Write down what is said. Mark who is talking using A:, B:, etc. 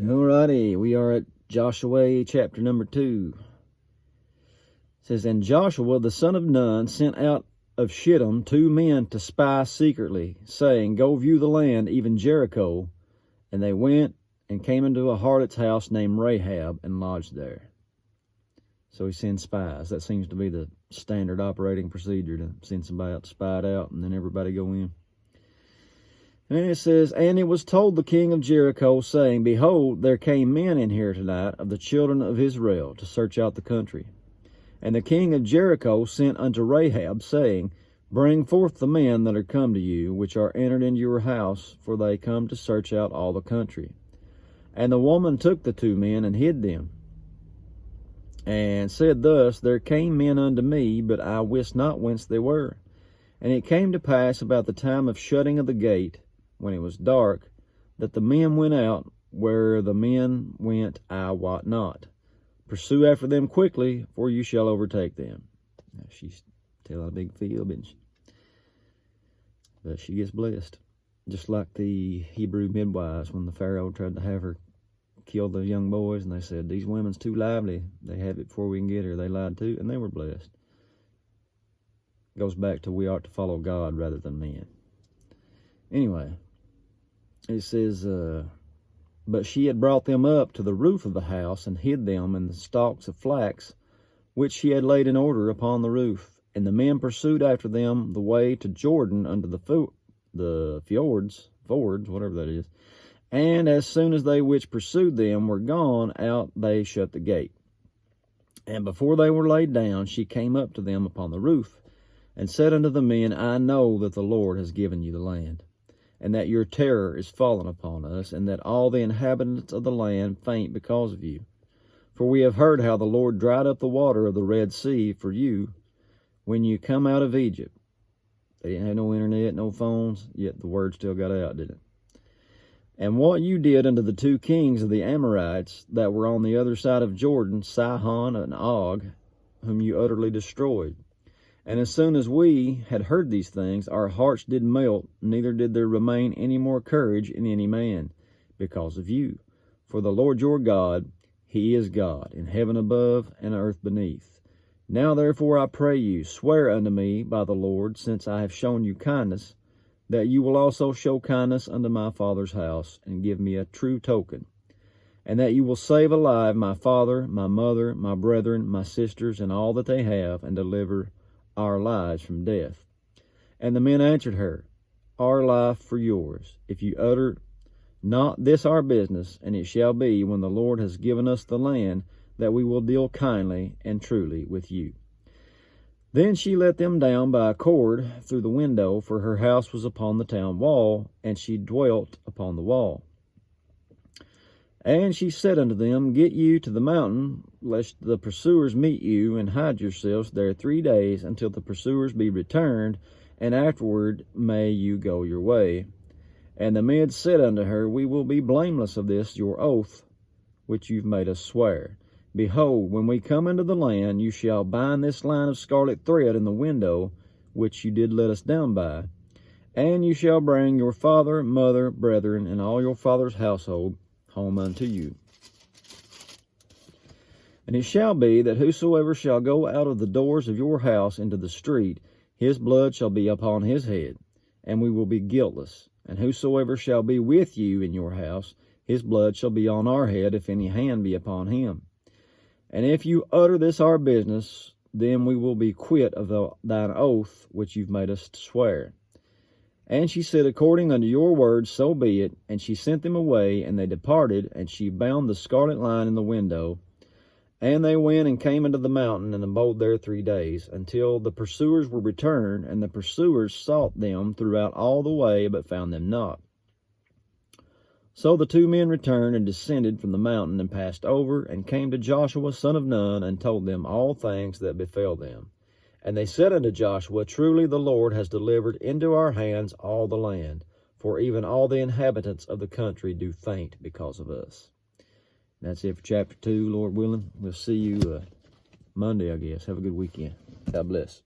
A: Alrighty, we are at Joshua chapter number 2. It says, And Joshua the son of Nun sent out of Shittim 2 men to spy secretly, saying, Go view the land, even Jericho. And they went and came into a harlot's house named Rahab and lodged there. So he sends spies. That seems to be the standard operating procedure, to send somebody out to spy it out and then everybody go in. And it says, And it was told the king of Jericho, saying, Behold, there came men in here tonight of the children of Israel to search out the country. And the king of Jericho sent unto Rahab, saying, Bring forth the men that are come to you, which are entered into your house, for they come to search out all the country. And the woman took the 2 men and hid them, and said thus, There came men unto me, but I wist not whence they were. And it came to pass about the time of shutting of the gate, when it was dark, that the men went out. Where the men went, I wot not. Pursue after them quickly, for you shall overtake them. Now, she's telling a big fib, isn't she? But she gets blessed. Just like the Hebrew midwives, when the Pharaoh tried to have her kill the young boys, and they said, These women's too lively. They have it before we can get her. They lied too, and they were blessed. Goes back to we ought to follow God rather than men. Anyway, it says, But she had brought them up to the roof of the house, and hid them in the stalks of flax, which she had laid in order upon the roof. And the men pursued after them the way to Jordan unto the fords, whatever that is. And as soon as they which pursued them were gone out, they shut the gate. And before they were laid down, she came up to them upon the roof, and said unto the men, I know that the Lord has given you the land, and that your terror is fallen upon us, and that all the inhabitants of the land faint because of you. For we have heard how the Lord dried up the water of the Red Sea for you when you come out of Egypt. They didn't have no internet, no phones, yet the word still got out, didn't it? And what you did unto the 2 kings of the Amorites that were on the other side of Jordan, Sihon and Og, whom you utterly destroyed. And as soon as we had heard these things, our hearts did melt, neither did there remain any more courage in any man, because of you. For the Lord your God, he is God, in heaven above and earth beneath. Now therefore I pray you, swear unto me by the Lord, since I have shown you kindness, that you will also show kindness unto my father's house, and give me a true token, and that you will save alive my father, my mother, my brethren, my sisters, and all that they have, and deliver our lives from death. And the men answered her, Our life for yours, if you utter not this our business. And it shall be, when the Lord has given us the land, that we will deal kindly and truly with you. Then she let them down by a cord through the window, for her house was upon the town wall, and she dwelt upon the wall. And she said unto them, Get you to the mountain, lest the pursuers meet you, and hide yourselves there 3 days, until the pursuers be returned, and afterward may you go your way. And the men said unto her, We will be blameless of this your oath, which you've made us swear. Behold, when we come into the land, you shall bind this line of scarlet thread in the window, which you did let us down by. And you shall bring your father, mother, brethren, and all your father's household home unto you. And it shall be that whosoever shall go out of the doors of your house into the street, his blood shall be upon his head, and we will be guiltless. And whosoever shall be with you in your house, his blood shall be on our head, if any hand be upon him. And if you utter this our business, then we will be quit of thine oath which you've made us to swear. And she said, According unto your words, so be it. And she sent them away, and they departed, and she bound the scarlet line in the window. And they went and came into the mountain, and abode there 3 days, until the pursuers were returned. And the pursuers sought them throughout all the way, but found them not. So the 2 men returned, and descended from the mountain, and passed over, and came to Joshua son of Nun, and told them all things that befell them. And they said unto Joshua, Truly the Lord has delivered into our hands all the land, for even all the inhabitants of the country do faint because of us. And that's it for chapter 2, Lord willing. We'll see you Monday, I guess. Have a good weekend. God bless.